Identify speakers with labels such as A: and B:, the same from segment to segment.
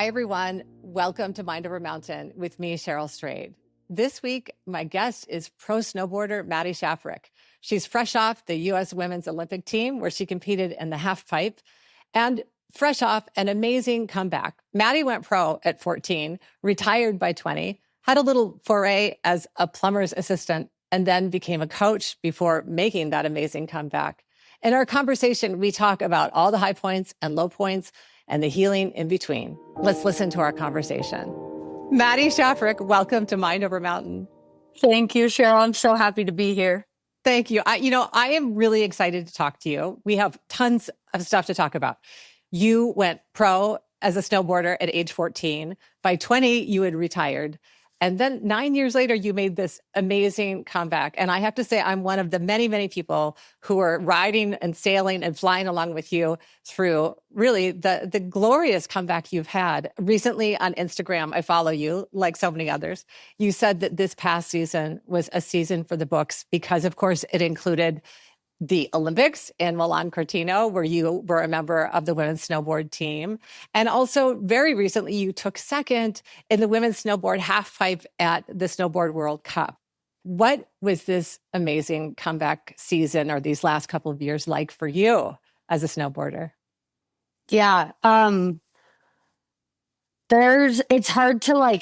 A: Hi, everyone. Welcome to Mind Over Mountain with me, Cheryl Strayed. This week, my guest is pro snowboarder Maddy Schaffrick. She's fresh off the U.S. Women's Olympic team, where she competed in the half pipe, and fresh off an amazing comeback. Maddy went pro at 14, retired by 20, had a little foray as a plumber's assistant, and then became a coach before making that amazing comeback. In our conversation, we talk about all the high points and low points and the healing in between. Let's listen to our conversation. Maddy Schaffrick, welcome to Mind Over Mountain.
B: Thank you, Cheryl. I'm so happy to be here.
A: Thank you. I am really excited to talk to you. We have tons of stuff to talk about. You went pro as a snowboarder at age 14. By 20, you had retired. And then 9 years later, you made this amazing comeback. And I have to say, I'm one of the many, many people who are riding and sailing and flying along with you through really the glorious comeback you've had. Recently on Instagram, I follow you like so many others. You said that this past season was a season for the books because, of course, it included the Olympics in Milan Cortina, where you were a member of the women's snowboard team. And also very recently, you took second in the women's snowboard half pipe at the Snowboard World Cup. What was this amazing comeback season or these last couple of years like for you as a snowboarder?
B: Yeah. It's hard to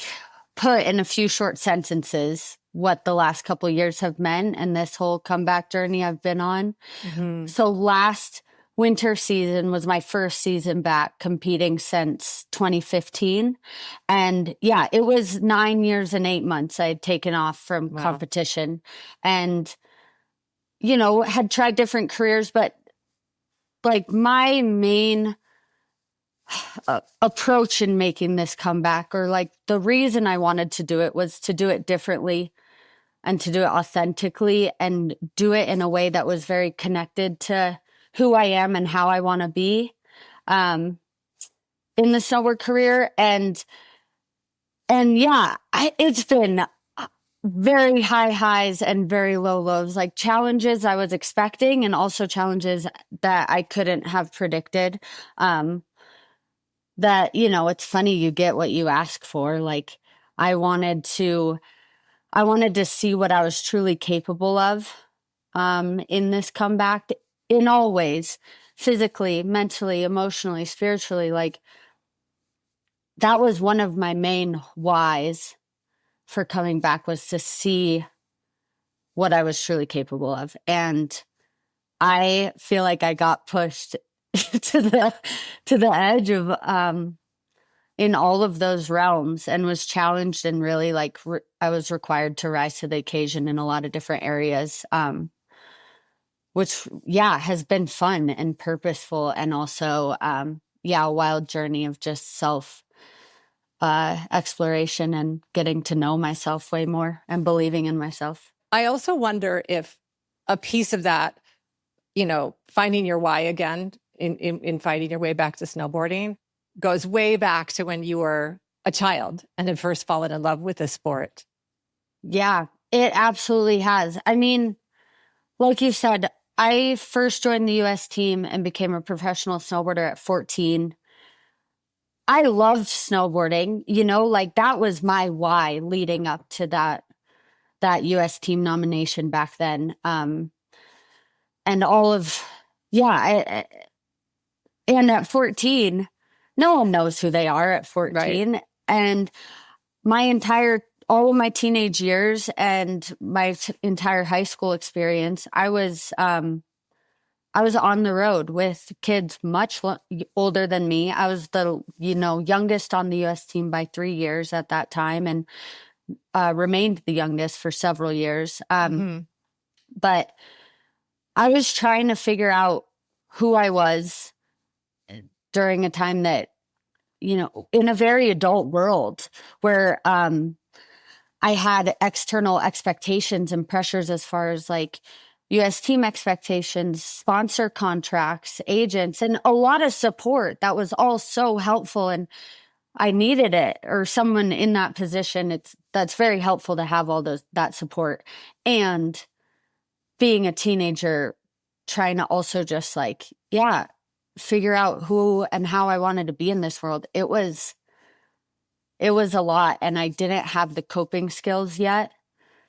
B: put in a few short sentences what the last couple of years have meant and this whole comeback journey I've been on. Mm-hmm. So last winter season was my first season back competing since 2015. And yeah, it was 9 years and 8 months I had taken off from competition and, had tried different careers, but my main approach in making this comeback or the reason I wanted to do it was to do it differently and to do it authentically and do it in a way that was very connected to who I am and how I want to be in the snowboard career. And yeah, it's been very high highs and very low lows, like challenges I was expecting and also challenges that I couldn't have predicted. That, it's funny, you get what you ask for. I wanted to see what I was truly capable of in this comeback in all ways, physically, mentally, emotionally, spiritually. That was one of my main whys for coming back, was to see what I was truly capable of. And I feel like I got pushed to the edge of in all of those realms and was challenged and really I was required to rise to the occasion in a lot of different areas, which has been fun and purposeful and also a wild journey of just self exploration and getting to know myself way more and believing in myself.
A: I also wonder if a piece of that, finding your why again in fighting your way back to snowboarding goes way back to when you were a child and had first fallen in love with the sport.
B: Yeah, it absolutely has. I mean, like you said, I first joined the U.S. team and became a professional snowboarder at 14. I loved snowboarding, that was my why leading up to that U.S. team nomination back then. And all of, and at 14, no one knows who they are at 14. Right. And all of my teenage years and my entire high school experience, I was on the road with kids much older than me. I was the, youngest on the U.S. team by 3 years at that time and remained the youngest for several years. But I was trying to figure out who I was during a time that, in a very adult world where I had external expectations and pressures as far as U.S. team expectations, sponsor contracts, agents, and a lot of support that was all so helpful. And I needed it, or someone in that position. That's very helpful to have all that support. And being a teenager, trying to also just figure out who and how I wanted to be in this world. It was it was a lot, and I didn't have the coping skills yet.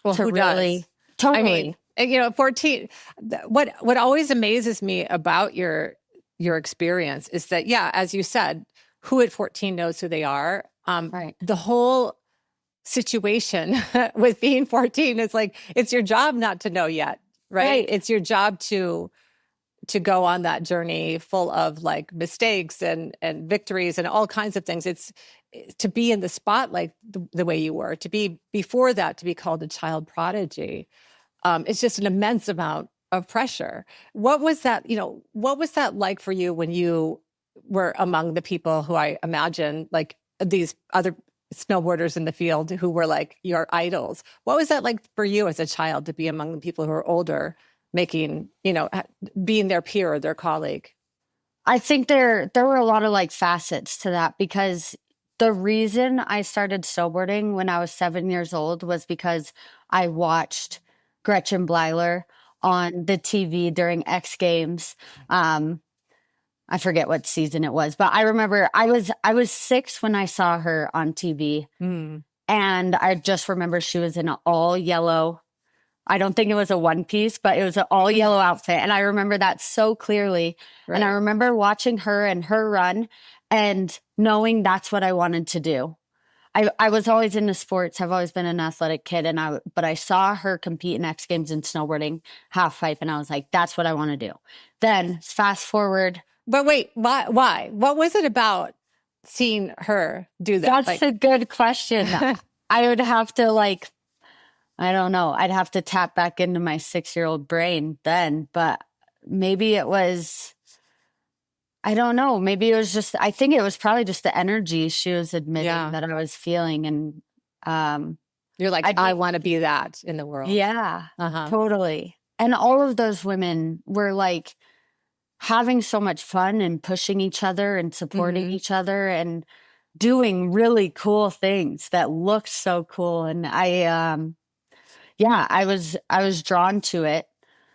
A: Well, who does?
B: Totally.
A: I mean, 14, what always amazes me about your experience is that, yeah, as you said, who at 14 knows who they are?
B: Right.
A: The whole situation with being 14 is like, it's your job not to know yet, right? It's your job to go on that journey full of like mistakes and victories and all kinds of things. It's to be in the spotlight the way you were, to be before that, to be called a child prodigy. It's just an immense amount of pressure. What was that, what was that like for you when you were among the people who I imagine like these other snowboarders in the field who were like your idols? What was that like for you as a child to be among the people who are older, making, being their peer or their colleague?
B: I think there were a lot of like facets to that, because the reason I started snowboarding when I was 7 years old was because I watched Gretchen Bleiler on the TV during X Games. I forget what season it was, but I remember I was 6 when I saw her on TV.
A: Mm.
B: And I just remember she was in an all yellow, I don't think it was a one piece, but it was an all yellow outfit. And I remember that so clearly. Right. And I remember watching her and her run and knowing that's what I wanted to do. I was always into sports. I've always been an athletic kid. But I saw her compete in X Games in snowboarding, half pipe. And I was like, that's what I want to do. Then fast forward.
A: But wait, why? What was it about seeing her do that?
B: That's a good question. I would have to I don't know. I'd have to tap back into my 6-year-old brain then, but maybe it was, I don't know. Maybe it was just, I think it was probably just the energy she was admitting that I was feeling. And
A: you're like, I want to be that in the world.
B: Yeah, totally. And all of those women were like having so much fun and pushing each other and supporting each other and doing really cool things that looked so cool. And I was drawn to it.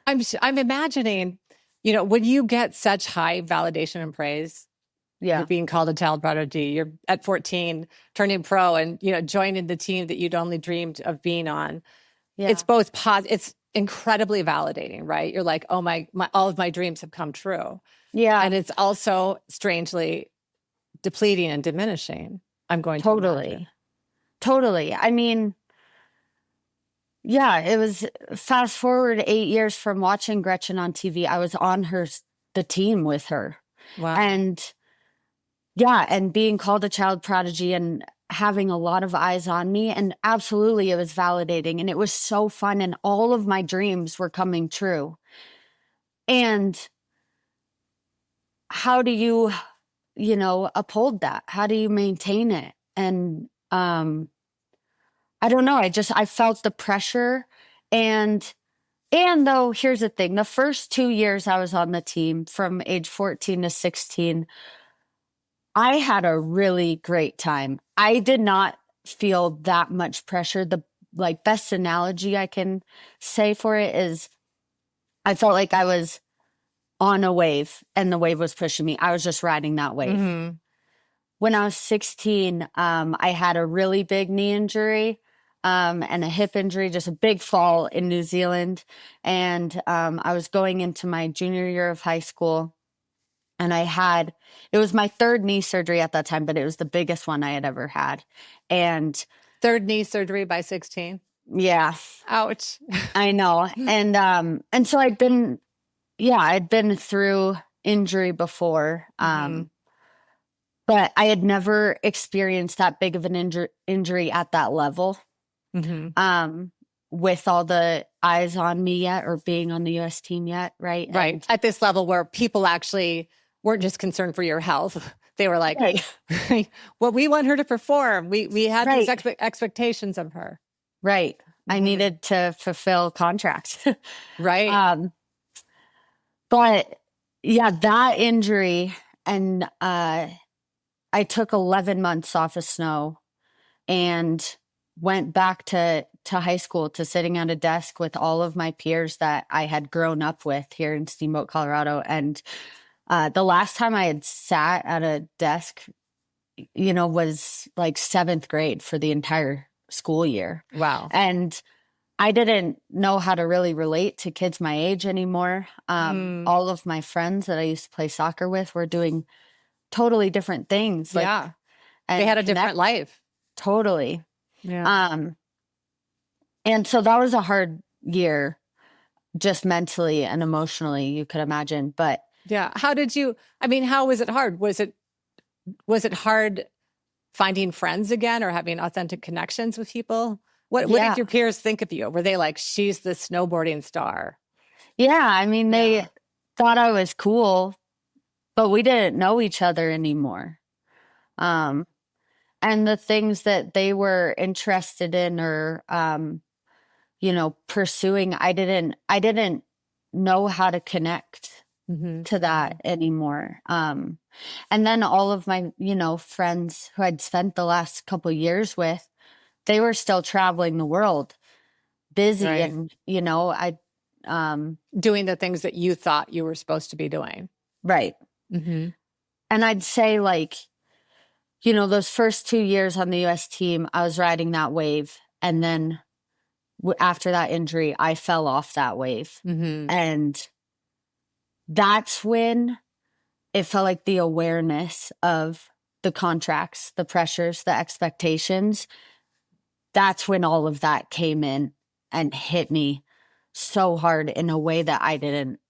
A: I'm imagining, when you get such high validation and praise, you're being called a child prodigy, you're at 14 turning pro and, joining the team that you'd only dreamed of being on. Yeah. It's both it's incredibly validating, right? You're like, oh my, all of my dreams have come true. Yeah. And it's also strangely depleting and diminishing. I'm going to imagine.
B: Totally. I mean, yeah, it was fast forward 8 years from watching Gretchen on TV. I was on the team with her. Wow. And being called a child prodigy and having a lot of eyes on me. And absolutely, it was validating. And it was so fun. And all of my dreams were coming true. And how do you, uphold that? How do you maintain it? And, I don't know. I felt the pressure. And though, here's the thing. The first 2 years I was on the team from age 14 to 16, I had a really great time. I did not feel that much pressure. The best analogy I can say for it is I felt like I was on a wave and the wave was pushing me. I was just riding that wave. Mm-hmm. When I was 16, I had a really big knee injury. And a hip injury, just a big fall in New Zealand. And I was going into my junior year of high school. And it was my third knee surgery at that time, but it was the biggest one I had ever had. And
A: third knee surgery by 16?
B: Yeah.
A: Ouch.
B: I know. And so I'd been through injury before. But I had never experienced that big of an injury at that level. Mm-hmm. With all the eyes on me yet, or being on the U.S. team yet, right?
A: Right. And at this level where people actually weren't just concerned for your health. They were like, well, we want her to perform. We had these expectations of her. Right. Mm-hmm.
B: I needed to fulfill contracts.
A: Right.
B: But yeah, that injury, and I took 11 months off of snow and went back to high school, to sitting at a desk with all of my peers that I had grown up with here in Steamboat, Colorado. And the last time I had sat at a desk was like 7th grade for the entire school year.
A: Wow.
B: And I didn't know how to really relate to kids my age anymore. All of my friends that I used to play soccer with were doing totally different things. Like,
A: Yeah.
B: and
A: They had a different life.
B: Totally.
A: Yeah.
B: And so that was a hard year, just mentally and emotionally, you could imagine. But
A: yeah. How was it hard? Was it hard finding friends again or having authentic connections with people? What did your peers think of you? Were they like, she's the snowboarding star?
B: Yeah. I mean, they thought I was cool, but we didn't know each other anymore. And the things that they were interested in or, pursuing, I didn't know how to connect to that anymore. And then all of my, friends who I'd spent the last couple of years with, they were still traveling the world, busy. Right. And,
A: doing the things that you thought you were supposed to be doing.
B: Right.
A: Mm-hmm.
B: And I'd say like, those first 2 years on the US team, I was riding that wave. And then after that injury, I fell off that wave.
A: Mm-hmm.
B: And that's when it felt like the awareness of the contracts, the pressures, the expectations. That's when all of that came in and hit me so hard in a way that I didn't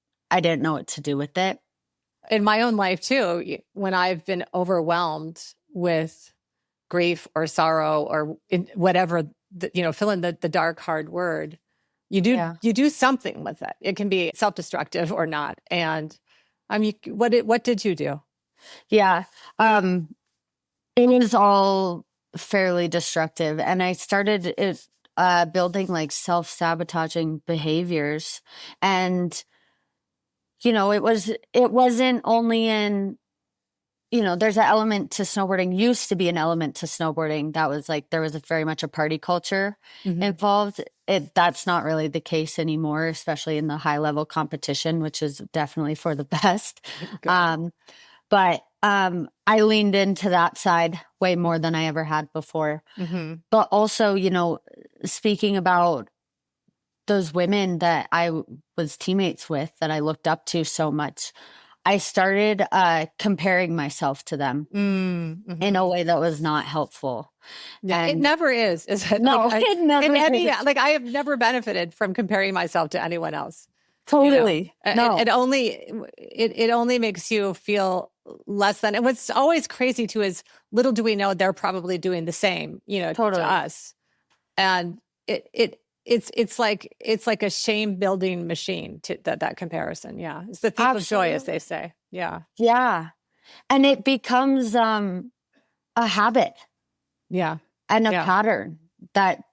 B: know what to do with it.
A: In my own life too, when I've been overwhelmed with grief or sorrow or whatever, fill in the dark, hard word, you do something with it. It can be self-destructive or not. And what did you do?
B: Yeah. It was all fairly destructive. And I started building like self-sabotaging behaviors. And, it wasn't only in, there's an element to snowboarding, used to be an element to snowboarding. That was like, there was very much a party culture involved. That's not really the case anymore, especially in the high level competition, which is definitely for the best. But I leaned into that side way more than I ever had before. Mm-hmm. But also, speaking about those women that I was teammates with that I looked up to so much, I started comparing myself to them in a way that was not helpful.
A: Yeah, and it never is it?
B: No, it never is.
A: Like I have never benefited from comparing myself to anyone else.
B: Totally.
A: No. It only makes you feel less than. And what's always crazy too is little do we know they're probably doing the same, totally. To us. And it's like a shame building machine to that comparison. Yeah. It's the thief of joy, as they say. Yeah.
B: Yeah. And it becomes a habit.
A: Yeah.
B: And a pattern that,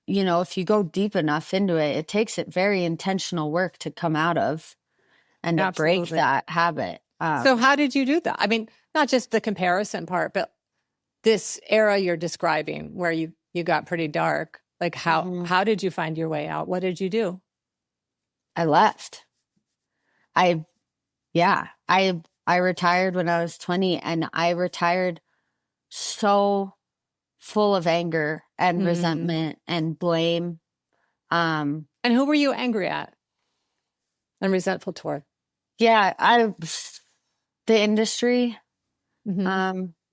B: if you go deep enough into it, it takes it very intentional work to come out of and to break that habit.
A: So how did you do that? I mean, not just the comparison part, but this era you're describing where you got pretty dark. Like how did you find your way out? What did you do?
B: I left. I retired when I was 20, and I retired so full of anger and resentment and blame.
A: And who were you angry at and resentful toward?
B: Yeah, the industry,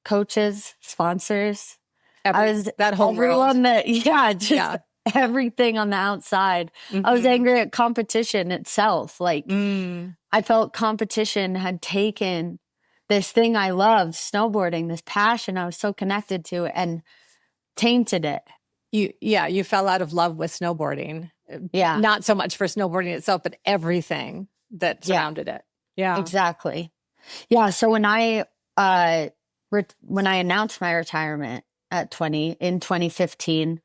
B: coaches, sponsors.
A: That whole
B: everyone
A: world.
B: Everything on the outside. I was angry at competition itself. Like I felt competition had taken this thing I loved, snowboarding, this passion I was so connected to, and tainted it.
A: You fell out of love with snowboarding.
B: Yeah.
A: Not so much for snowboarding itself, but everything that surrounded it. Yeah.
B: Exactly. Yeah. So when I announced my retirement at 20 in 2015,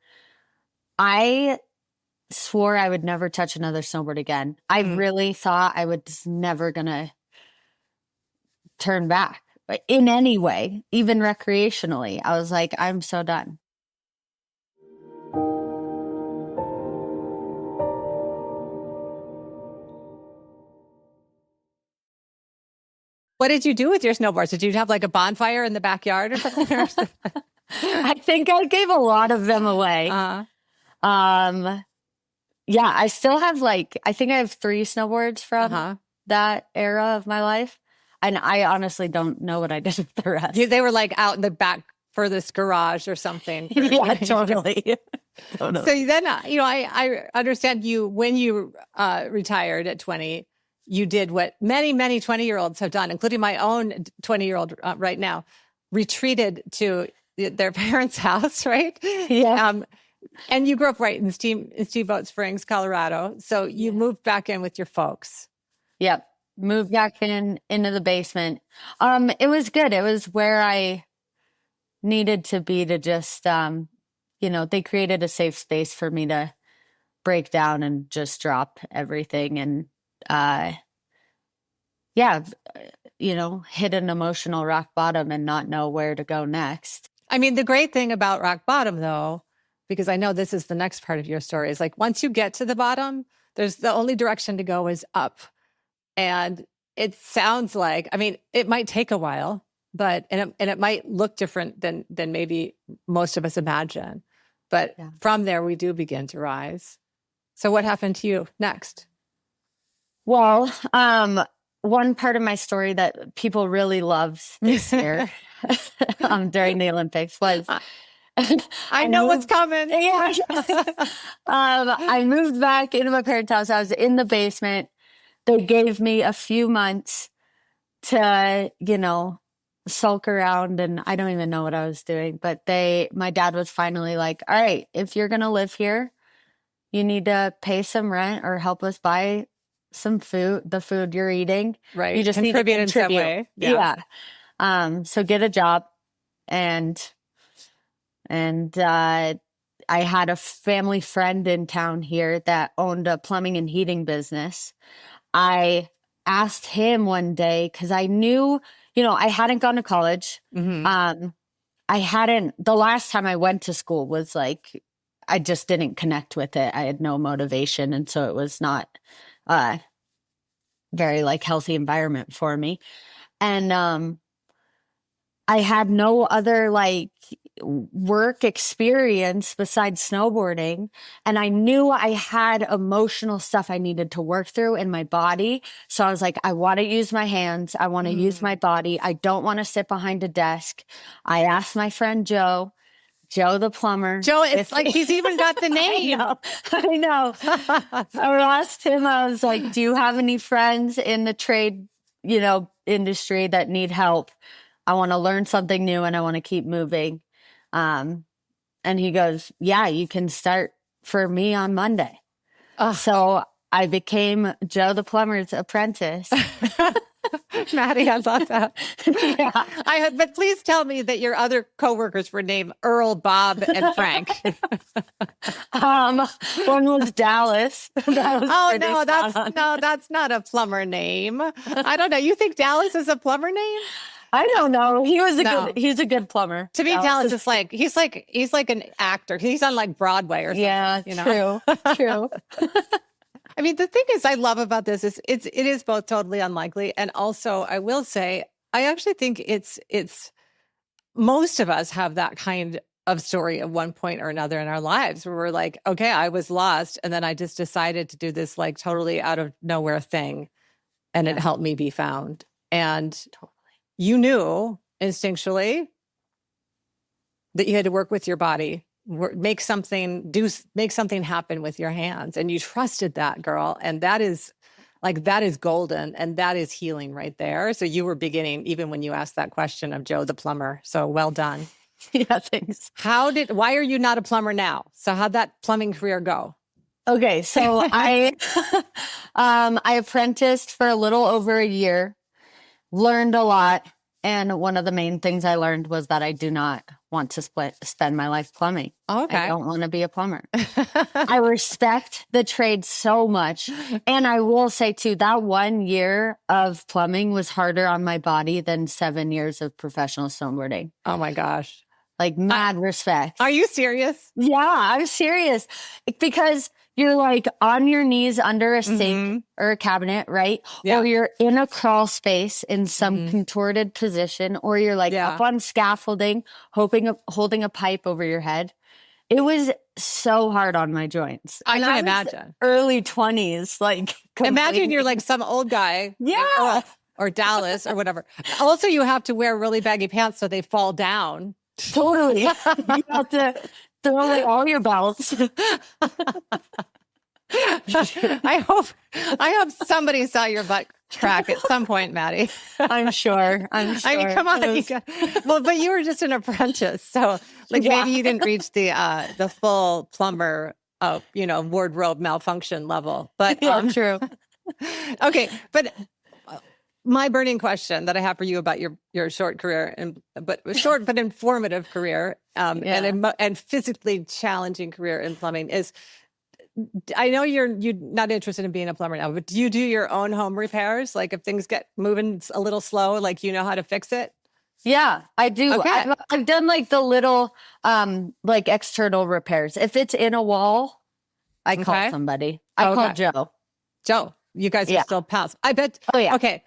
B: I swore I would never touch another snowboard again. I really thought I was never gonna turn back in any way, even recreationally. I was like, I'm so done.
A: What did you do with your snowboards? Did you have like a bonfire in the backyard or something?
B: I think I gave a lot of them away. Yeah, I still have I think I have 3 snowboards from that era of my life. And I honestly don't know what I did with the rest.
A: They were like out in the back furthest garage or something.
B: Yeah, totally.
A: So then, I understand when you retired at 20, you did what many, many 20-year-olds have done, including my own 20-year-old right now, retreated to their parents' house, right?
B: Yeah.
A: And you grew up right in Steamboat Springs, Colorado. So you moved back in with your folks.
B: Yep. Moved back into the basement. It was good. It was where I needed to be to just, they created a safe space for me to break down and just drop everything and, hit an emotional rock bottom and not know where to go next.
A: I mean, the great thing about rock bottom, though, because I know this is the next part of your story, is like once you get to the bottom, there's the only direction to go is up. And it sounds like, I mean, it might take a while, but and it might look different than maybe most of us imagine. But from there, we do begin to rise. So what happened to you next?
B: Well, one part of my story that people really loved this year during the Olympics was
A: I know what's coming.
B: Yeah. I moved back into my parents' house. I was in the basement. They gave me a few months to, sulk around, and I don't even know what I was doing. But my dad was finally like, all right, if you're going to live here, you need to pay some rent or help us buy some food, the food you're eating.
A: Right.
B: You just
A: contribute
B: need to contribute
A: in some way.
B: Yeah. So get a job. And I had a family friend in town here that owned a plumbing and heating business. I asked him one day because I knew, I hadn't gone to college. The last time I went to school was like, I just didn't connect with it. I had no motivation. And so it was not very healthy environment for me. And I had no other work experience besides snowboarding. And I knew I had emotional stuff I needed to work through in my body. So I was like, I want to use my hands. I want to use my body. I don't want to sit behind a desk. I asked my friend Joe the plumber.
A: Joe, it's like he's even got the name.
B: I know. I asked him, I was like, do you have any friends in the trade, industry that need help? I want to learn something new and I want to keep moving. And he goes, yeah, you can start for me on Monday. So I became Joe the plumber's apprentice.
A: Maddy, I love that. Yeah. But please tell me that your other coworkers were named Earl, Bob, and Frank.
B: One was Dallas.
A: That's not a plumber name. I don't know. You think Dallas is a plumber name?
B: I don't know. He's a good plumber.
A: To me, Dallas is he's like an actor. He's on Broadway or something.
B: Yeah, true.
A: I mean, the thing I love about this is it is both totally unlikely. And also I will say, I actually think it's most of us have that kind of story at one point or another in our lives where we're like, okay, I was lost. And then I just decided to do this totally out of nowhere thing. And it helped me be found. And you knew instinctually that you had to work with your body. Make something happen with your hands. And you trusted that, girl. And that is golden. And that is healing right there. So you were beginning even when you asked that question of Joe the plumber. So well done.
B: Yeah, thanks.
A: Why are you not a plumber now? So how'd that plumbing career go?
B: Okay. So I apprenticed for a little over a year, learned a lot. And one of the main things I learned was that I do not want to spend my life plumbing.
A: Okay.
B: I don't want to be a plumber. I respect the trade so much. And I will say too, that 1 year of plumbing was harder on my body than 7 years of professional snowboarding.
A: Oh my gosh.
B: like mad respect.
A: Are you serious?
B: Yeah, I'm serious. Because you're like on your knees under a sink or a cabinet, right?
A: Yeah.
B: Or you're in a crawl space in some contorted position, or you're like up on scaffolding, holding a pipe over your head. It was so hard on my joints.
A: I can imagine.
B: Early 20s, like
A: imagine you're like some old guy.
B: Yeah.
A: Or Dallas or whatever. Also, you have to wear really baggy pants so they fall down.
B: Totally. You have to throw away all your belts.
A: I hope somebody saw your butt crack at some point, Maddie.
B: I'm sure. I mean,
A: come on. But you were just an apprentice, so like maybe you didn't reach the full plumber, wardrobe malfunction level. But
B: true.
A: Okay, but my burning question that I have for you about your short career but informative career and physically challenging career in plumbing is, I know you're not interested in being a plumber now, but do you do your own home repairs? Like if things get moving a little slow, like you know how to fix it?
B: Yeah, I do.
A: Okay.
B: I've done like the little like external repairs. If it's in a wall, I call somebody. I call Joe.
A: Joe, you guys are still pals. I bet.
B: Oh yeah.
A: Okay.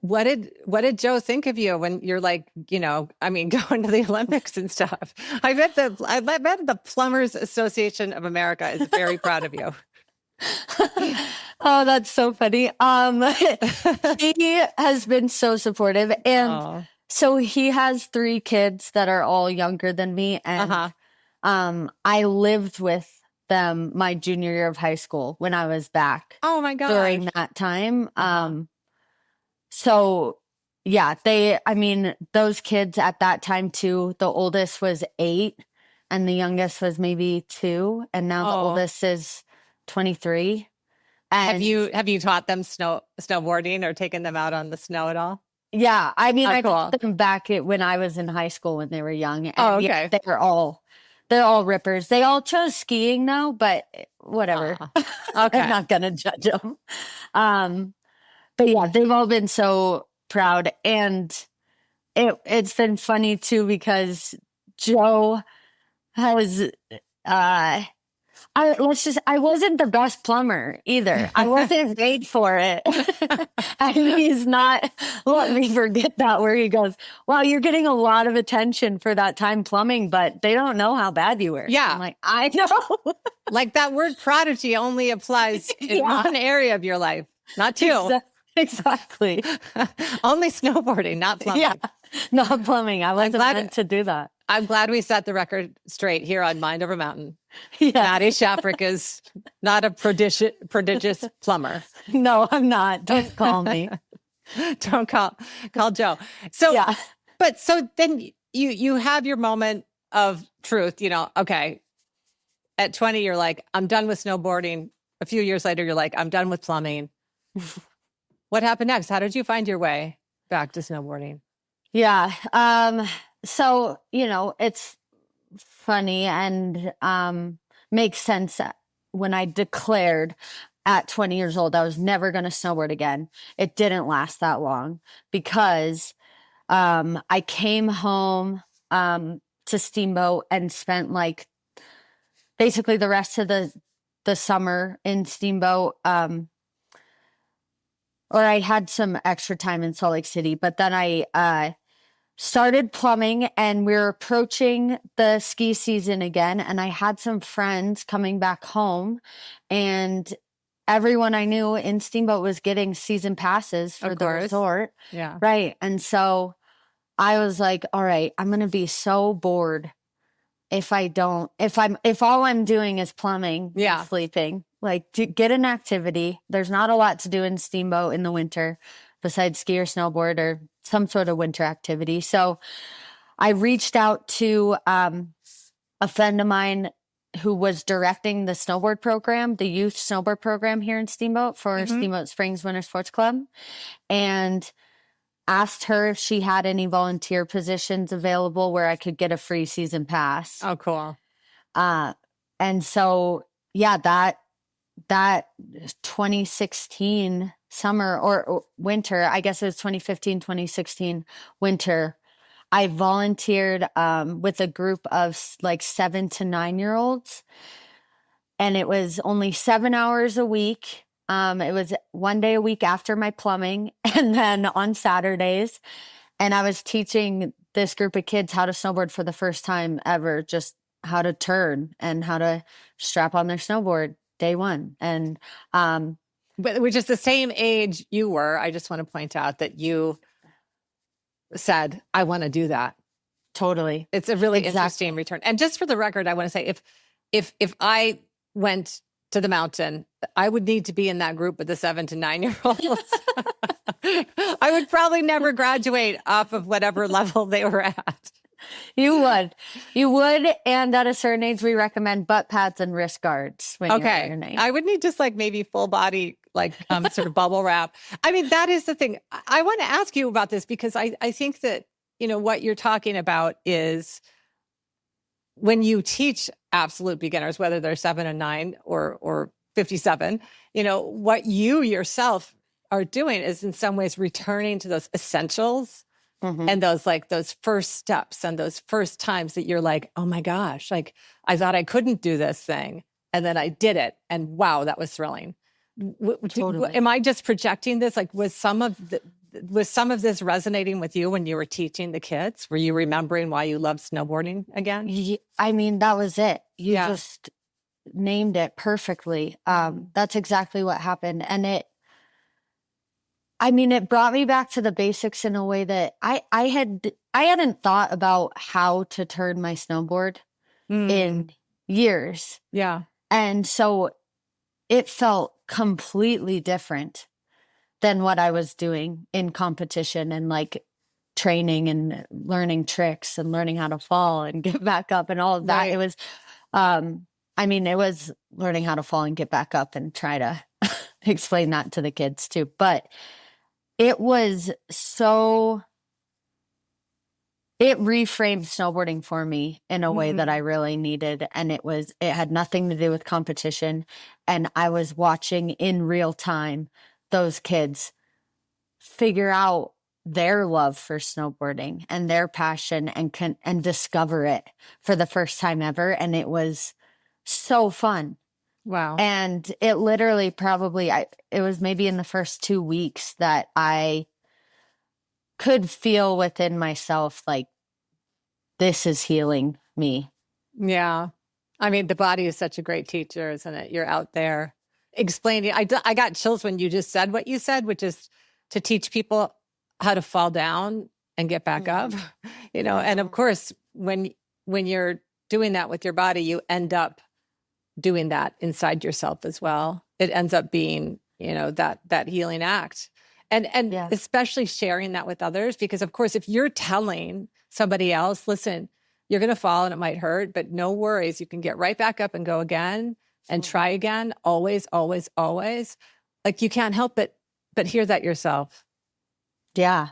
A: What did Joe think of you when you're like, going to the Olympics and stuff? I bet the Plumbers Association of America is very proud of you.
B: Oh, that's so funny. He has been so supportive. And so he has 3 kids that are all younger than me. And I lived with them my junior year of high school when I was back.
A: Oh my gosh.
B: During that time. So yeah, those kids at that time too, the oldest was 8 and the youngest was maybe 2. And now the oldest is 23. And
A: have you taught them snowboarding or taken them out on the snow at all?
B: Yeah. I taught them back when I was in high school when they were young. And
A: okay.
B: They're all rippers. They all chose skiing now, but whatever.
A: Okay.
B: I'm not going to judge them. But yeah, they've all been so proud. And it's been funny too, because Joe has, I wasn't the best plumber either. I wasn't made for it. And he's not let me forget that, where he goes, wow, you're getting a lot of attention for that time plumbing, but they don't know how bad you were.
A: Yeah.
B: I'm like, I know.
A: Like that word prodigy only applies in one area of your life, not 2.
B: Exactly.
A: Only snowboarding, not plumbing.
B: Yeah, not plumbing. I wasn't meant to do that.
A: I'm glad we set the record straight here on Mind Over Mountain.
B: Yeah.
A: Maddy Schaffrick is not a prodigious plumber.
B: No, I'm not. Don't call me.
A: Don't call Joe. So, yeah. But so then you have your moment of truth, okay. At 20, you're like, I'm done with snowboarding. A few years later, you're like, I'm done with plumbing. What happened next? How did you find your way back to snowboarding?
B: Yeah. So, it's funny and makes sense that when I declared at 20 years old I was never going to snowboard again, it didn't last that long, because I came home to Steamboat and spent like basically the rest of the summer in Steamboat. Or I had some extra time in Salt Lake City, but then I started plumbing, and we were approaching the ski season again. And I had some friends coming back home, and everyone I knew in Steamboat was getting season passes for the resort.
A: Yeah.
B: Right. And so I was like, all right, I'm going to be so bored if all I'm doing is plumbing and sleeping. Like, to get an activity. There's not a lot to do in Steamboat in the winter besides ski or snowboard or some sort of winter activity. So I reached out to a friend of mine who was directing the snowboard program, the youth snowboard program here in Steamboat for Steamboat Springs Winter Sports Club, and asked her if she had any volunteer positions available where I could get a free season pass.
A: Oh, cool.
B: And so, yeah, that 2016 summer or winter, I guess it was 2015, 2016 winter, I volunteered with a group of like 7 to 9-year-olds, and it was only 7 hours a week. It was one day a week after my plumbing, and then on Saturdays. And I was teaching this group of kids how to snowboard for the first time ever, just how to turn and how to strap on their snowboard day one. And
A: which is the same age you were. I just want to point out that you said, I want to do that.
B: Totally.
A: It's a really interesting return. And just for the record, I want to say, if I went to the mountain, I would need to be in that group with the 7 to 9-year-olds. I would probably never graduate off of whatever level they were at.
B: You would. And at a certain age, we recommend butt pads and wrist guards. When
A: Okay.
B: You're in
A: I would need just like maybe full body, like sort of bubble wrap. I mean, that is the thing. I want to ask you about this because I think that, what you're talking about is when you teach absolute beginners, whether they're 7 and 9 or 57, what you yourself are doing is in some ways returning to those essentials. Mm-hmm. And those first steps and those first times that you're like, oh my gosh, like I thought I couldn't do this thing. And then I did it. And wow, that was thrilling. Totally. Am I just projecting this? Like, was some of this resonating with you when you were teaching the kids? Were you remembering why you loved snowboarding again?
B: I mean, that was it. You just named it perfectly. That's exactly what happened. And it brought me back to the basics in a way that I hadn't thought about how to turn my snowboard in years.
A: Yeah.
B: And so it felt completely different than what I was doing in competition and like training and learning tricks and learning how to fall and get back up and all of that. Right. It was, it was learning how to fall and get back up and try to explain that to the kids too. But it was it reframed snowboarding for me in a way that I really needed. And it had nothing to do with competition. And I was watching in real time those kids figure out their love for snowboarding and their passion and discover it for the first time ever. And it was so fun.
A: Wow.
B: And it literally it was maybe in the first 2 weeks that I could feel within myself, like, this is healing me.
A: Yeah. I mean, the body is such a great teacher, isn't it? You're out there explaining. I got chills when you just said what you said, which is to teach people how to fall down and get back up, and of course, when you're doing that with your body, you end up doing that inside yourself as well. It ends up being, that healing act. And especially sharing that with others, because of course, if you're telling somebody else, listen, you're going to fall and it might hurt, but no worries. You can get right back up and go again and try again. Always, always, always. Like you can't help but hear that yourself.
B: Yeah.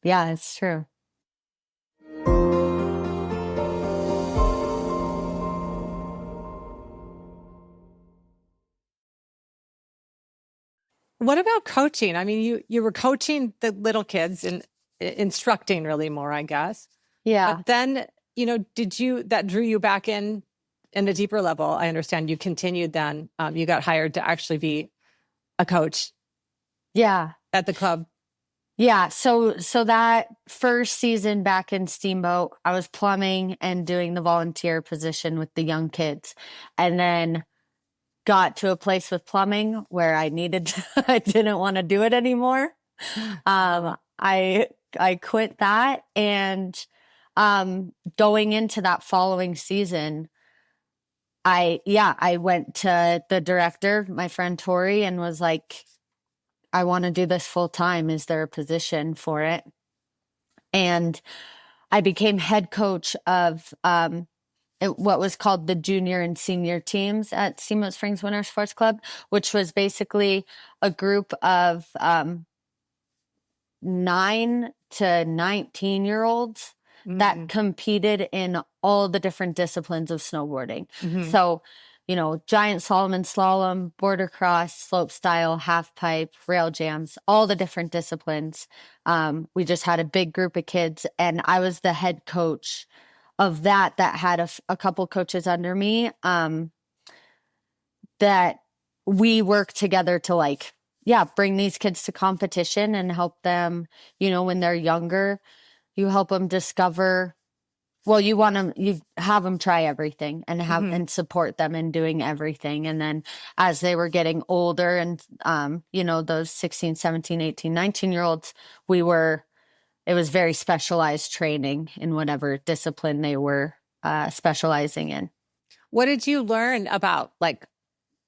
B: Yeah, it's true.
A: What about coaching? I mean, you were coaching the little kids and instructing really more, I guess.
B: Yeah.
A: But then, that drew you back in a deeper level. I understand you continued then. You got hired to actually be a coach.
B: Yeah.
A: At the club.
B: Yeah. So that first season back in Steamboat, I was plumbing and doing the volunteer position with the young kids. And then got to a place with plumbing where I didn't want to do it anymore. I quit that, and going into that following season, I went to the director, my friend Tori, and was like, I want to do this full time. Is there a position for it? And I became head coach of what was called the junior and senior teams at Steamboat Springs Winter Sports Club, which was basically a group of 9 to 19-year-olds that competed in all the different disciplines of snowboarding. Mm-hmm. So giant Solomon slalom, border cross, slope style, half pipe, rail jams, all the different disciplines. We just had a big group of kids, and I was the head coach of that had a couple coaches under me, that we work together to bring these kids to competition and help them, when they're younger, you help them discover, well, you have them try everything and and support them in doing everything. And then as they were getting older and, those 16, 17, 18, 19-year-olds, it was very specialized training in whatever discipline they were specializing in.
A: What did you learn about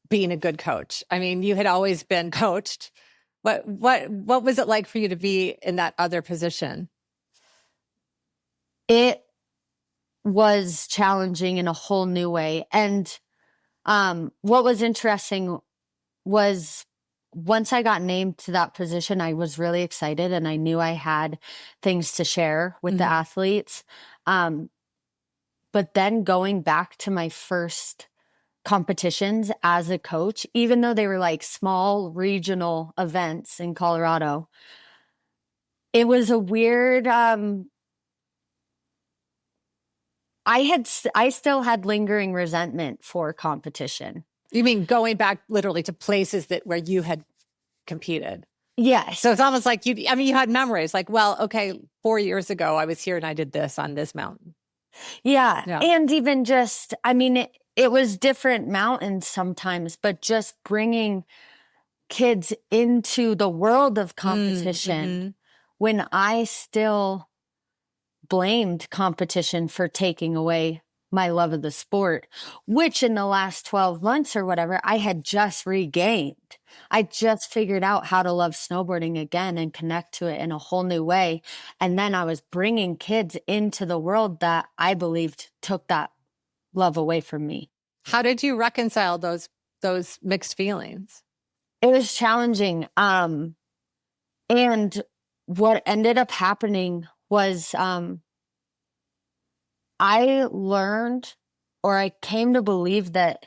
A: being a good coach? I mean, you had always been coached. What was it like for you to be in that other position?
B: It was challenging in a whole new way. And what was interesting was once I got named to that position, I was really excited and I knew I had things to share with the athletes. But then going back to my first competitions as a coach, even though they were small regional events in Colorado, it was a weird, I still had lingering resentment for competition.
A: You mean going back literally to places where you had competed?
B: Yes.
A: So it's almost like you had memories well, okay, 4 years ago I was here and I did this on this mountain.
B: Yeah. And even just, it was different mountains sometimes, but just bringing kids into the world of competition when I still blamed competition for taking away my love of the sport, which in the last 12 months or whatever, I had just regained. I just figured out how to love snowboarding again and connect to it in a whole new way. And then I was bringing kids into the world that I believed took that love away from me.
A: How did you reconcile those mixed feelings?
B: It was challenging. And what ended up happening was I learned, or I came to believe, that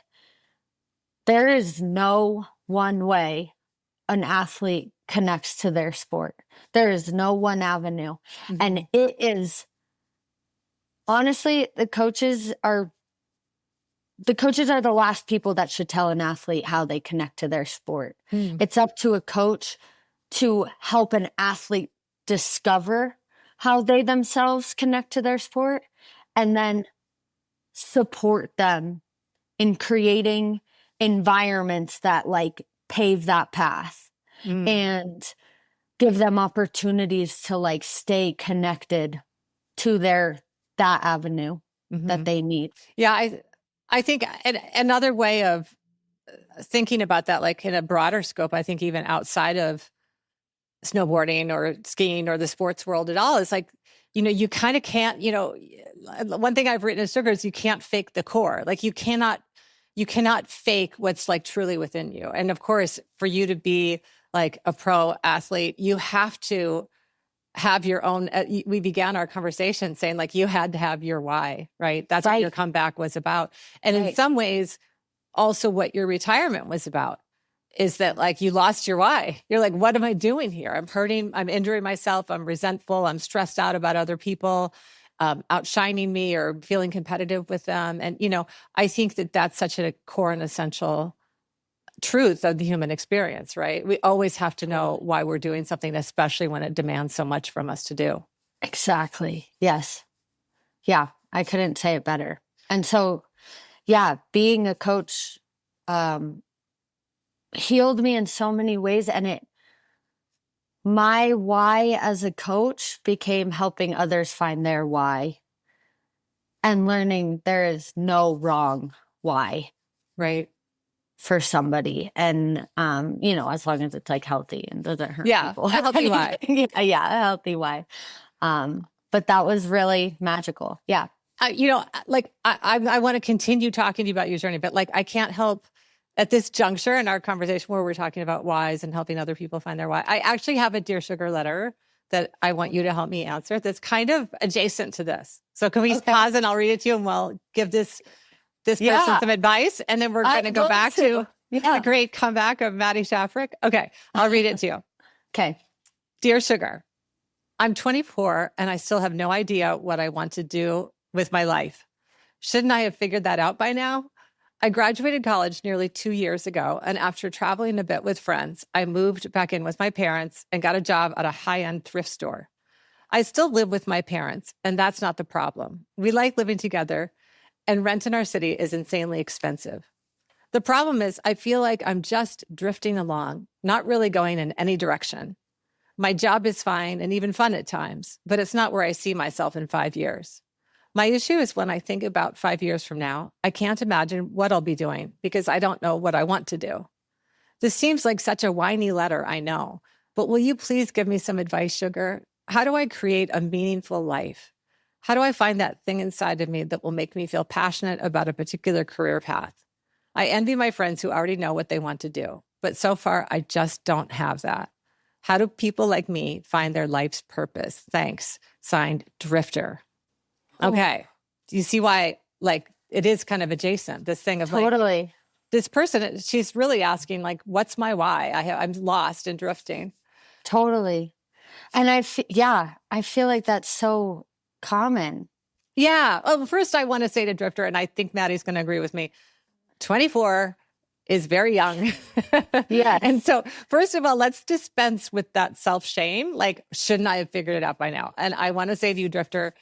B: there is no one way an athlete connects to their sport. There is no one avenue. And it is, honestly, the coaches are the last people that should tell an athlete how they connect to their sport. It's up to a coach to help an athlete discover how they themselves connect to their sport and then support them in creating environments that pave that path and give them opportunities to stay connected to that avenue that they need.
A: Yeah. I think another way of thinking about that, in a broader scope, I think even outside of snowboarding or skiing or the sports world at all, is you kind of can't, one thing I've written in Sugar is you can't fake the core. You cannot fake what's truly within you. And of course, for you to be a pro athlete, you have to have your own, we began our conversation saying you had to have your why, right? That's what your comeback was about. And in some ways, also what your retirement was about is that you lost your why. You're what am I doing here? I'm hurting, I'm injuring myself, I'm resentful, I'm stressed out about other people outshining me or feeling competitive with them. And, I think that that's such a core and essential truth of the human experience, right? We always have to know why we're doing something, especially when it demands so much from us to do.
B: Exactly. Yes. Yeah. I couldn't say it better. And so, yeah, being a coach healed me in so many ways. And my why as a coach became helping others find their why and learning there is no wrong why.
A: Right.
B: For somebody. And, as long as it's healthy and doesn't hurt people.
A: A healthy why.
B: Yeah, a healthy why. But that was really magical. Yeah.
A: I want to continue talking to you about your journey, but I can't help at this juncture in our conversation where we're talking about whys and helping other people find their why. I actually have a Dear Sugar letter that I want you to help me answer that's kind of adjacent to this. So can we pause and I'll read it to you and we'll give this this person some advice, and then we're going to go back to the great comeback of Maddy Schaffrick. Okay, I'll read it to you.
B: Okay.
A: Dear Sugar, I'm 24 and I still have no idea what I want to do with my life. Shouldn't I have figured that out by now? I graduated college nearly 2 years ago, and after traveling a bit with friends, I moved back in with my parents and got a job at a high-end thrift store. I still live with my parents, and that's not the problem. We like living together, and rent in our city is insanely expensive. The problem is I feel like I'm just drifting along, not really going in any direction. My job is fine and even fun at times, but it's not where I see myself in 5 years. My issue is when I think about 5 years from now, I can't imagine what I'll be doing because I don't know what I want to do. This seems like such a whiny letter, I know, but will you please give me some advice, Sugar? How do I create a meaningful life? How do I find that thing inside of me that will make me feel passionate about a particular career path? I envy my friends who already know what they want to do, but so far I just don't have that. How do people like me find their life's purpose? Thanks. Signed, Drifter. Okay. Do you see why, like, it is kind of adjacent, this thing of like, this person, she's really asking, like, what's my why? I'm lost in drifting.
B: Totally. And I feel like that's so common.
A: Yeah. Well, first I want to say to Drifter, and I think Maddy's going to agree with me, 24 is very young.
B: Yeah.
A: And so first of all, let's dispense with that self-shame. Like, shouldn't I have figured it out by now? And I want to say to you, Drifter,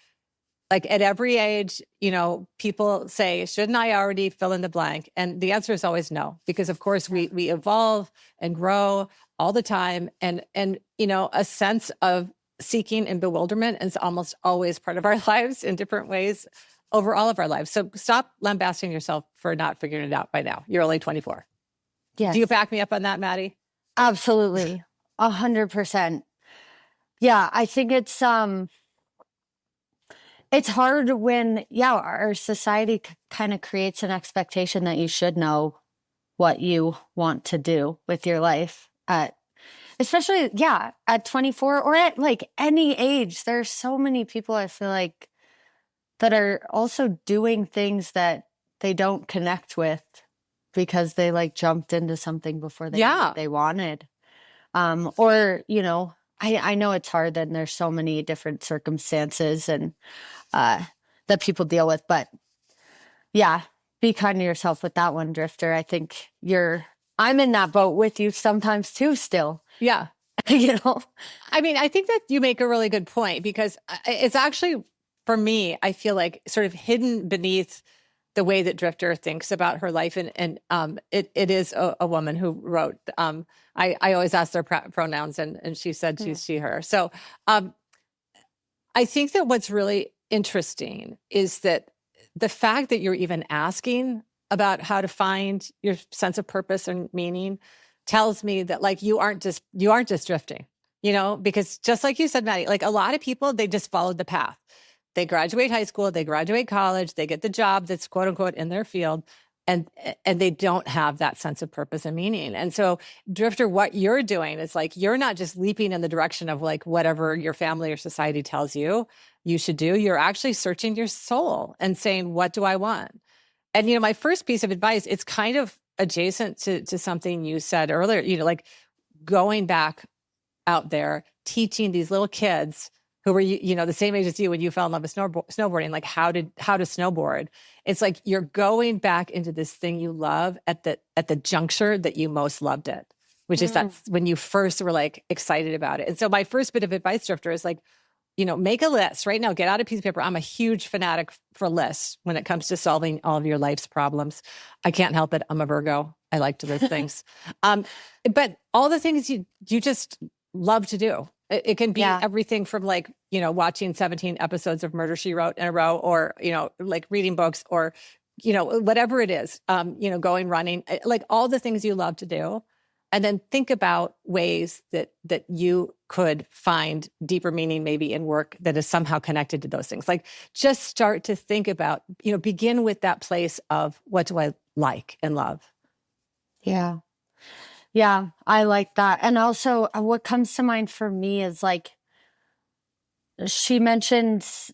A: like at every age, you know, people say, shouldn't I already fill in the blank? And the answer is always no, because of course we evolve and grow all the time. And, you know, a sense of seeking and bewilderment is almost always part of our lives in different ways over all of our lives. So stop lambasting yourself for not figuring it out by now. You're only 24.
B: Yes.
A: Do you back me up on that, Maddy?
B: Absolutely. 100%. Yeah. I think it's hard when, our society kind of creates an expectation that you should know what you want to do with your life. Especially, at 24 or at like any age. There's so many people I feel like that are also doing things that they don't connect with because they like jumped into something before they knew what they wanted. Or, you know, I know it's hard and there's so many different circumstances and that people deal with, but be kind to yourself with that one, Drifter. I think I'm in that boat with you sometimes too still.
A: Yeah.
B: You know,
A: I mean, I think that you make a really good point because it's actually, for me, I feel like sort of hidden beneath the way that Drifter thinks about her life. And it is a woman who wrote, I always ask their pronouns and she said she's she, her. So I think that what's really interesting is that the fact that you're even asking about how to find your sense of purpose and meaning tells me that like you aren't just drifting, you know, because just like you said, Maddy, like a lot of people, they just followed the path. They graduate high school, they graduate college, they get the job that's quote unquote in their field, and they don't have that sense of purpose and meaning. And so, Drifter, what you're doing is like you're not just leaping in the direction of like whatever your family or society tells you should do. You're actually searching your soul and saying, what do I want? And, you know, my first piece of advice, it's kind of adjacent to something you said earlier, you know, like going back out there, teaching these little kids who were, you know, the same age as you when you fell in love with snowboarding, like how to snowboard. It's like you're going back into this thing you love at the juncture that you most loved it, which is that's when you first were like excited about it. And so my first bit of advice, Drifter, is like, you know, make a list right now, get out a piece of paper. I'm a huge fanatic for lists when it comes to solving all of your life's problems. I can't help it. I'm a Virgo. I like to list things. But all the things you just love to do. It can be everything from like, you know, watching 17 episodes of Murder, She Wrote in a row, or, you know, like reading books, or, you know, whatever it is, you know, going running, like all the things you love to do. And then think about ways that you could find deeper meaning maybe in work that is somehow connected to those things. Like just start to think about, you know, begin with that place of what do I like and love?
B: Yeah. Yeah, I like that. And also what comes to mind for me is like, she mentions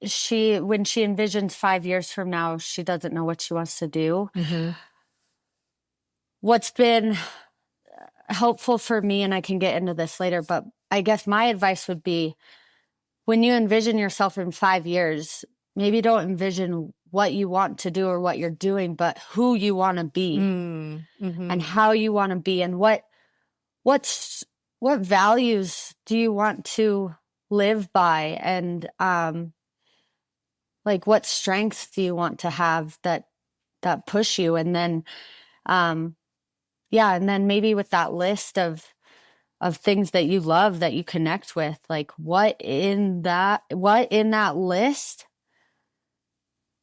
B: when she envisions 5 years from now, she doesn't know what she wants to do.
A: Mm-hmm.
B: What's been helpful for me, and I can get into this later, but I guess my advice would be, when you envision yourself in 5 years, maybe don't envision what you want to do or what you're doing, but who you want to be
A: Mm-hmm.
B: and how you want to be, and what values do you want to live by, and like what strengths do you want to have that push you, and then and then maybe with that list of things that you love, that you connect with, like what in that list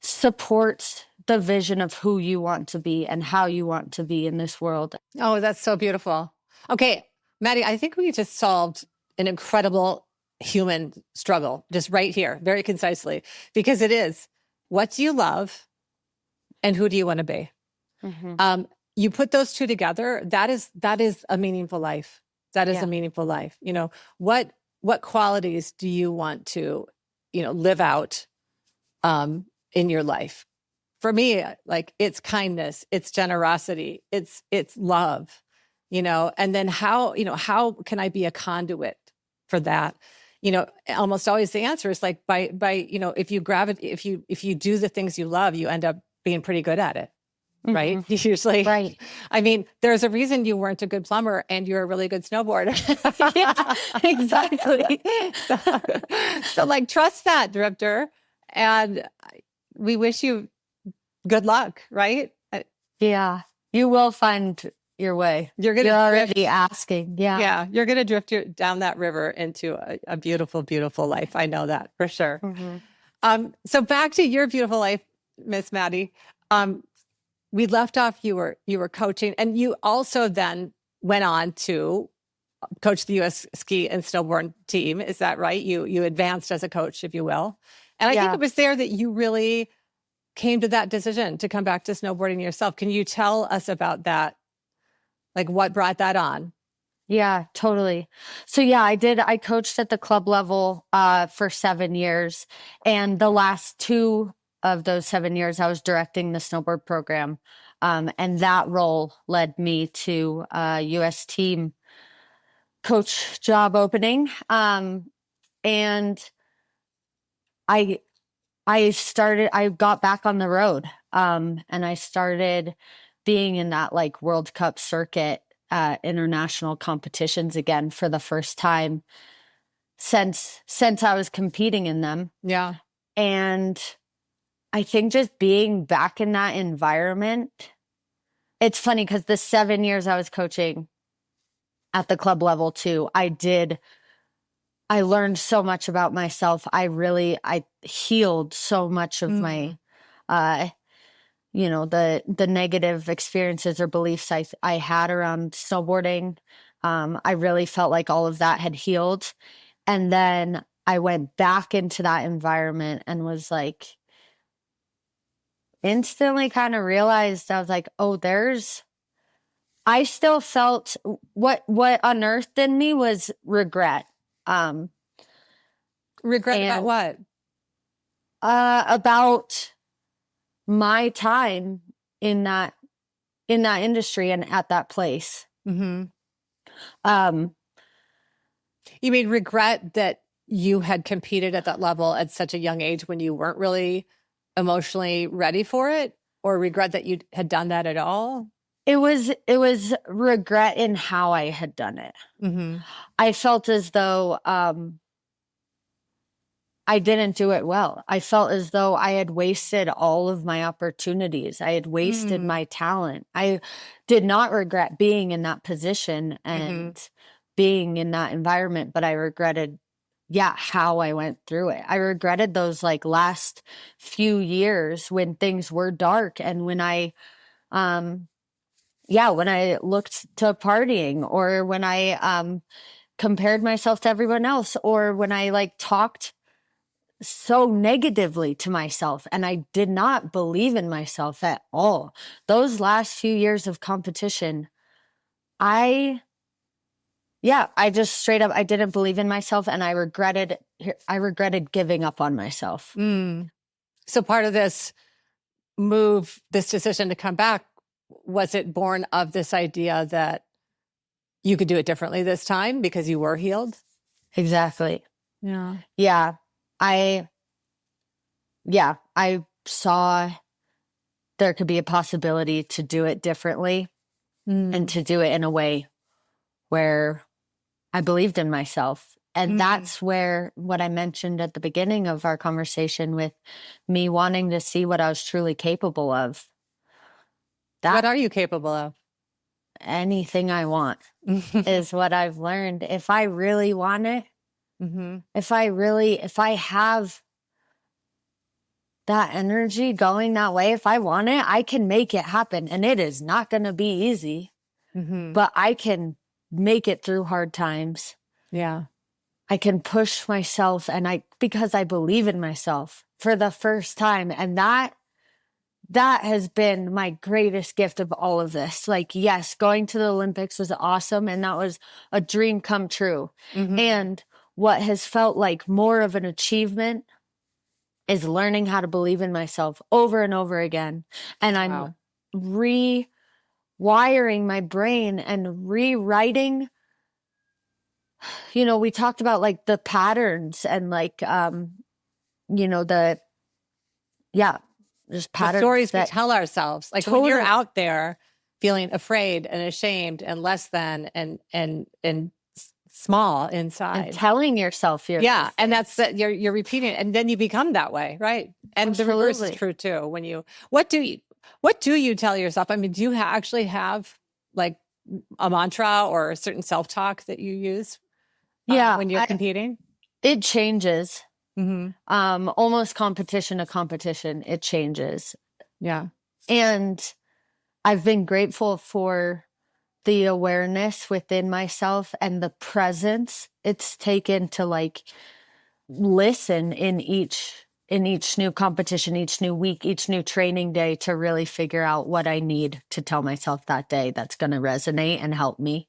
B: supports the vision of who you want to be and how you want to be in this world.
A: Oh, that's so beautiful. Okay, Maddy, I think we just solved an incredible human struggle just right here, very concisely, because it is, what do you love and who do you want to be?
B: Mm-hmm.
A: You put those two together, that is a meaningful life. That is a meaningful life. You know, what qualities do you want to, live out in your life? For me, like, it's kindness, it's generosity, it's love, and then how can I be a conduit for that? Almost always the answer is like by if you do the things you love, you end up being pretty good at it. Right?
B: Mm-hmm.
A: Usually.
B: Right.
A: I mean, there's a reason you weren't a good plumber and you're a really good snowboarder.
B: Yeah, exactly.
A: So like, trust that, Drifter. And we wish you good luck, right?
B: Yeah. You will find your way. You're already asking. Yeah.
A: Yeah. You're going to drift down that river into a beautiful, beautiful life. I know that for sure.
B: Mm-hmm.
A: So back to your beautiful life, Miss Maddy. We left off, you were coaching, and you also then went on to coach the U.S. ski and snowboard team. Is that right? You advanced as a coach, if you will. And I think it was there that you really came to that decision to come back to snowboarding yourself. Can you tell us about that? Like, what brought that on?
B: Yeah, totally. So I coached at the club level for 7 years. And the last 2 of those 7 years, I was directing the snowboard program. And that role led me to a U.S. team coach job opening. And I got back on the road, and I started being in that like World Cup circuit, international competitions again for the first time since I was competing in them.
A: Yeah.
B: And I think just being back in that environment, it's funny because the 7 years I was coaching at the club level too, I learned so much about myself. I healed so much of my, the negative experiences or beliefs I had around snowboarding. I really felt like all of that had healed. And then I went back into that environment and was like, instantly kind of realized, I was like, oh, I still felt what unearthed in me was regret.
A: Regret about what?
B: About my time in that industry and at that place.
A: Mm-hmm. You mean regret that you had competed at that level at such a young age when you weren't really emotionally ready for it, or regret that you had done that at all?
B: It was regret in how I had done it.
A: Mm-hmm.
B: I felt as though I didn't do it well. I felt as though I had wasted all of my opportunities. I had wasted my talent. I did not regret being in that position and being in that environment, but I regretted, how I went through it. I regretted those like last few years when things were dark and when I looked to partying, or when I compared myself to everyone else, or when I like talked so negatively to myself and I did not believe in myself at all. Those last few years of competition, I Yeah, I just straight up, I didn't believe in myself, and I regretted giving up on myself.
A: So part of this decision to come back, was it born of this idea that you could do it differently this time because you were healed?
B: Exactly.
A: Yeah.
B: Yeah. I saw there could be a possibility to do it differently and to do it in a way where I believed in myself. And that's where what I mentioned at the beginning of our conversation with me wanting to see what I was truly capable of.
A: What are you capable of?
B: Anything I want is what I've learned. If I really want it, if I have that energy going that way, if I want it, I can make it happen. And it is not going to be easy, but I can make it through hard times.
A: Yeah.
B: I can push myself because I believe in myself for the first time. And that has been my greatest gift of all of this. Like, yes, going to the Olympics was awesome. And that was a dream come true. And what has felt like more of an achievement is learning how to believe in myself over and over again. And I'm rewiring my brain and rewriting. We talked about like the patterns and like, just patterns.
A: The stories we tell ourselves. Like when you're out there feeling afraid and ashamed and less than and small inside.
B: And telling yourself
A: yeah. And that's that you're repeating it, and then you become that way. Right. And
B: Absolutely.
A: The reverse is true too. What do you tell yourself? I mean, do you actually have like a mantra or a certain self-talk that you use when you're competing?
B: It changes. Almost competition to competition, it changes.
A: Yeah.
B: And I've been grateful for the awareness within myself and the presence it's taken to like listen in each new competition, each new week, each new training day to really figure out what I need to tell myself that day that's going to resonate and help me.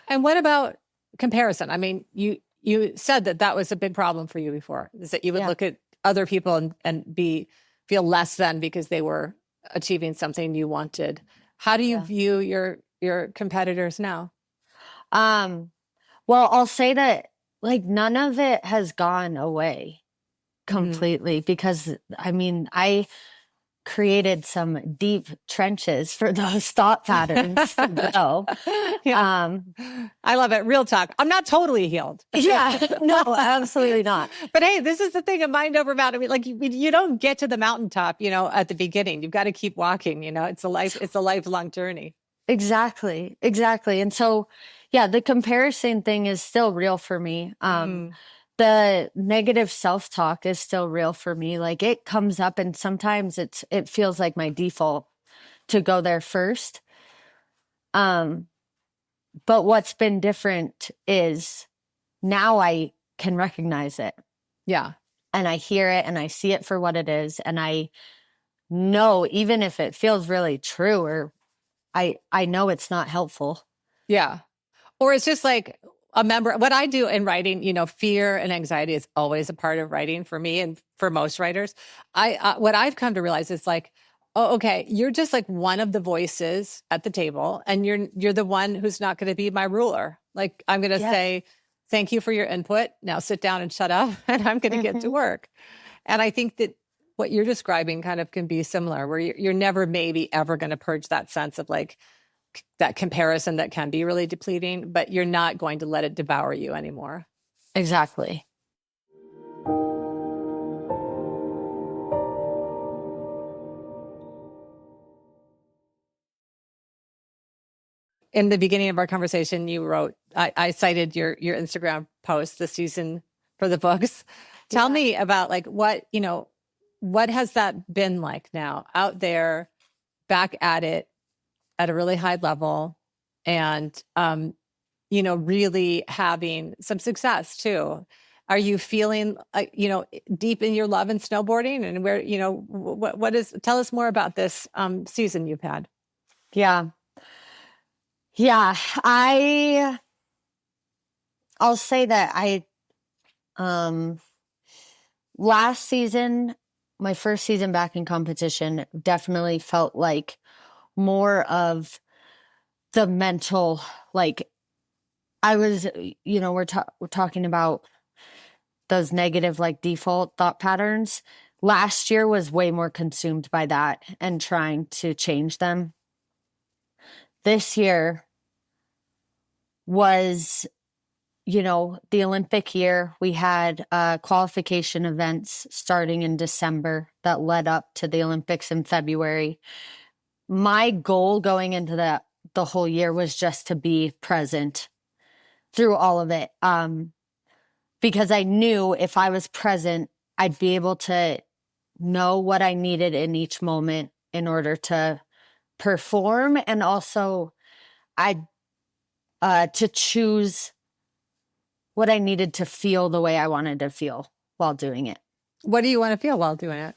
A: And what about comparison? I mean, you said that was a big problem for you before, is that you would look at other people and feel less than because they were achieving something you wanted. How do you view your competitors now?
B: Well, I'll say that like none of it has gone away completely because I mean, I created some deep trenches for those thought patterns to go.
A: I love it. Real talk. I'm not totally healed.
B: No, absolutely not.
A: But hey, this is the thing of mind over matter. I mean, like you don't get to the mountaintop, at the beginning. You've got to keep walking. It's a lifelong journey.
B: Exactly. And so, the comparison thing is still real for me. The negative self-talk is still real for me. Like it comes up and sometimes it feels like my default to go there first. But what's been different is now I can recognize it.
A: Yeah.
B: And I hear it and I see it for what it is. And I know, even if it feels really true, or I know it's not helpful.
A: Yeah. Or it's just like what I do in writing, fear and anxiety is always a part of writing for me and for most writers. What I've come to realize is like, oh, okay, you're just like one of the voices at the table, and you're the one who's not going to be my ruler. Like I'm going to say, thank you for your input. Now sit down and shut up, and I'm going to get to work. And I think that what you're describing kind of can be similar, where you're never maybe ever going to purge that sense of like that comparison that can be really depleting, but you're not going to let it devour you anymore.
B: Exactly.
A: In the beginning of our conversation, you wrote, I cited your Instagram post this season for the books. Tell me about like what has that been like now out there, back at it at a really high level, and really having some success too. Are you feeling deep in your love and snowboarding, and where tell us more about this season you've had?
B: I I'll say that last season, my first season back in competition, definitely felt like more of the mental, like I was, we're talking about those negative, like default thought patterns. Last year was way more consumed by that and trying to change them. This year was, the Olympic year. We had qualification events starting in December that led up to the Olympics in February. My goal going into the whole year was just to be present through all of it. Because I knew if I was present, I'd be able to know what I needed in each moment in order to perform, and also to choose what I needed to feel the way I wanted to feel while doing it.
A: What do you want to feel while doing it?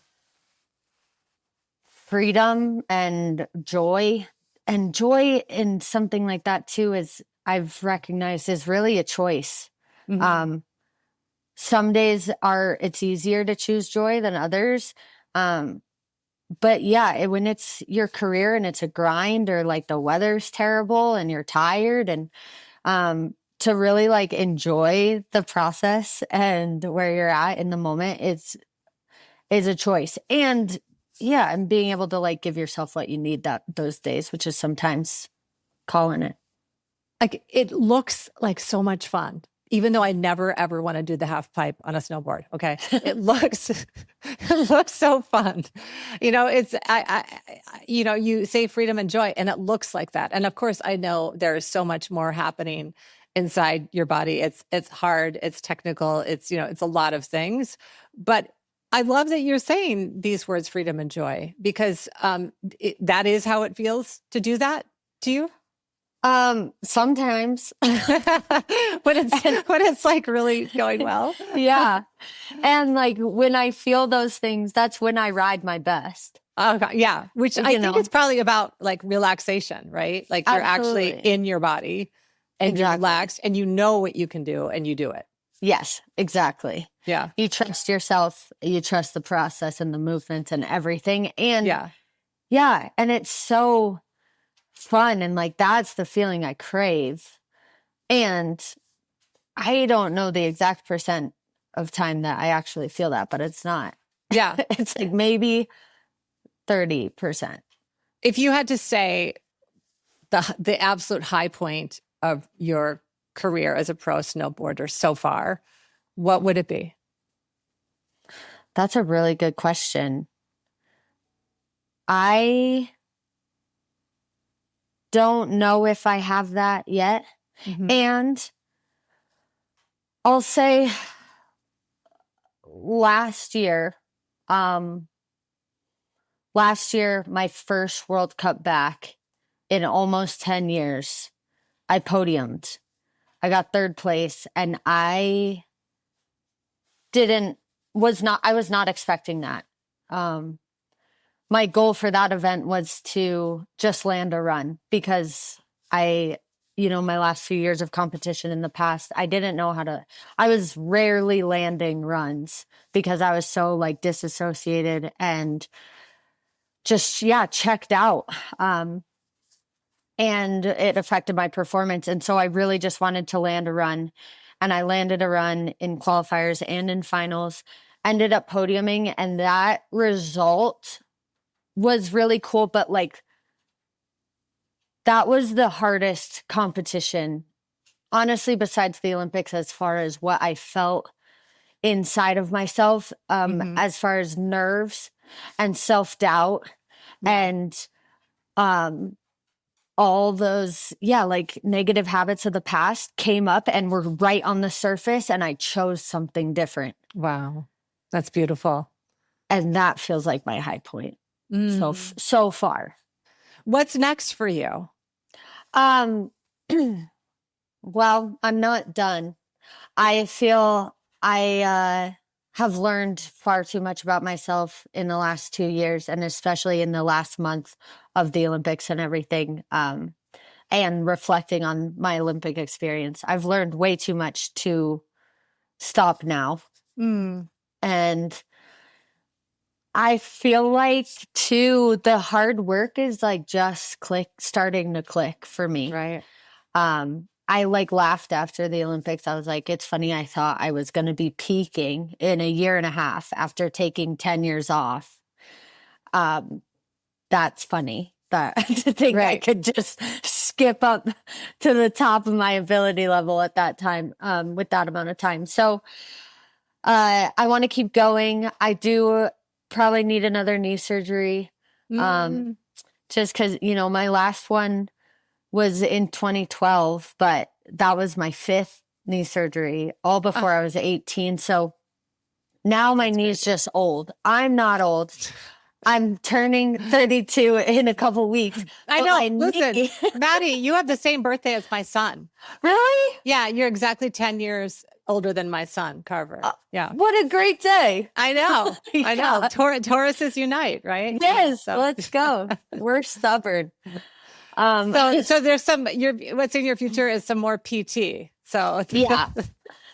B: Freedom and joy. And joy in something like that too is, I've recognized, is really a choice. Mm-hmm. Some days it's easier to choose joy than others. But yeah, when it's your career and it's a grind, or like the weather's terrible and you're tired, and to really like enjoy the process and where you're at in the moment is a choice. And yeah, and being able to like give yourself what you need those days, which is sometimes calling it.
A: Like, it looks like so much fun, even though I never ever want to do the half pipe on a snowboard. Okay. It looks so fun. It's, you say freedom and joy, and it looks like that. And of course I know there's so much more happening inside your body. It's hard, it's technical, it's a lot of things, but I love that you're saying these words, freedom and joy, because that is how it feels to do that to you.
B: Sometimes
A: when it's like really going well.
B: Yeah. And like when I feel those things, that's when I ride my best.
A: Oh God, yeah. Which I think it's probably about like relaxation, right? Like you're actually in your body and you're relaxed and you know what you can do and you do it.
B: Yes, exactly.
A: Yeah.
B: You trust yourself, you trust the process and the movements and everything. And yeah. And it's so fun. And like, that's the feeling I crave. And I don't know the exact percent of time that I actually feel that, but it's not.
A: Yeah.
B: It's like maybe 30%.
A: If you had to say the absolute high point of your career as a pro snowboarder so far, what would it be?
B: That's a really good question. I don't know if I have that yet. Mm-hmm. And I'll say last year, my first World Cup back in almost 10 years, I podiumed. I got third place, and I was not expecting that. My goal for that event was to just land a run, because my last few years of competition in the past, I didn't know I was rarely landing runs because I was so like disassociated and just, checked out. And it affected my performance. And so I really just wanted to land a run. And I landed a run in qualifiers and in finals, ended up podiuming. And that result was really cool. But like, that was the hardest competition, honestly, besides the Olympics, as far as what I felt inside of myself, as far as nerves and self-doubt and all those, like negative habits of the past came up and were right on the surface, and I chose something different.
A: Wow. That's beautiful.
B: And that feels like my high point so far.
A: What's next for you?
B: Well, I'm not done. I feel I have learned far too much about myself in the last 2 years, and especially in the last month of the Olympics and everything. and reflecting on my Olympic experience. I've learned way too much to stop now. And I feel like too, the hard work is like just starting to click for me.
A: Right.
B: I like laughed after the Olympics. I was like, it's funny. I thought I was going to be peaking in a year and a half after taking 10 years off. That's funny. That to think I could just skip up to the top of my ability level at that time, with that amount of time. So, I want to keep going. I do probably need another knee surgery. Just because, my last one was in 2012, but that was my 5th knee surgery, all before I was 18. So now my knee's just old. I'm not old. I'm turning 32 in a couple weeks.
A: I know. Listen, Maddy, you have the same birthday as my son.
B: Really?
A: Yeah, you're exactly 10 years older than my son, Carver. Yeah.
B: What a great day.
A: I know. I know. Tauruses unite, right?
B: Yes. So. Let's go. We're stubborn.
A: So there's what's in your future is some more PT. So
B: yeah,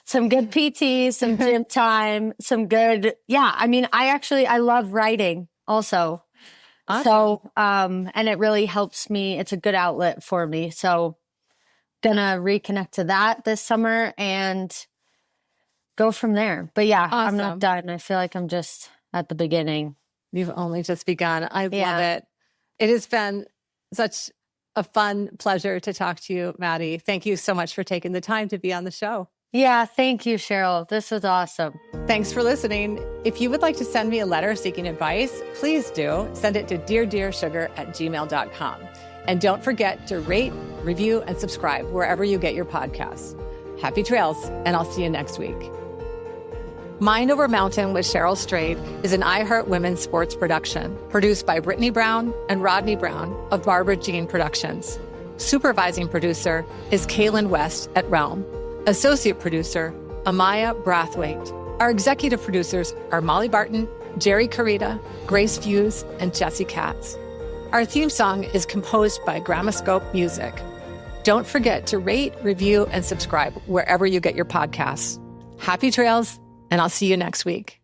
B: some good PT, some gym time, some good. Yeah. I mean, I love writing also. Awesome. So, and it really helps me. It's a good outlet for me. So gonna reconnect to that this summer and go from there. But yeah, awesome. I'm not done. I feel like I'm just at the beginning.
A: You've only just begun. I love it. It has been such a fun pleasure to talk to you, Maddy. Thank you so much for taking the time to be on the show.
B: Yeah, thank you, Cheryl. This was awesome.
A: Thanks for listening. If you would like to send me a letter seeking advice, please do. Send it to dearsugar@gmail.com. And don't forget to rate, review, and subscribe wherever you get your podcasts. Happy trails, and I'll see you next week. Mind Over Mountain with Cheryl Strayed is an iHeart Women's sports production, produced by Brittany Brown and Rodney Brown of Barbara Jean Productions. Supervising producer is Kaylin West at Realm. Associate producer, Amaya Brathwaite. Our executive producers are Molly Barton, Jerry Carita, Grace Fuse, and Jesse Katz. Our theme song is composed by Gramoscope Music. Don't forget to rate, review, and subscribe wherever you get your podcasts. Happy trails, and I'll see you next week.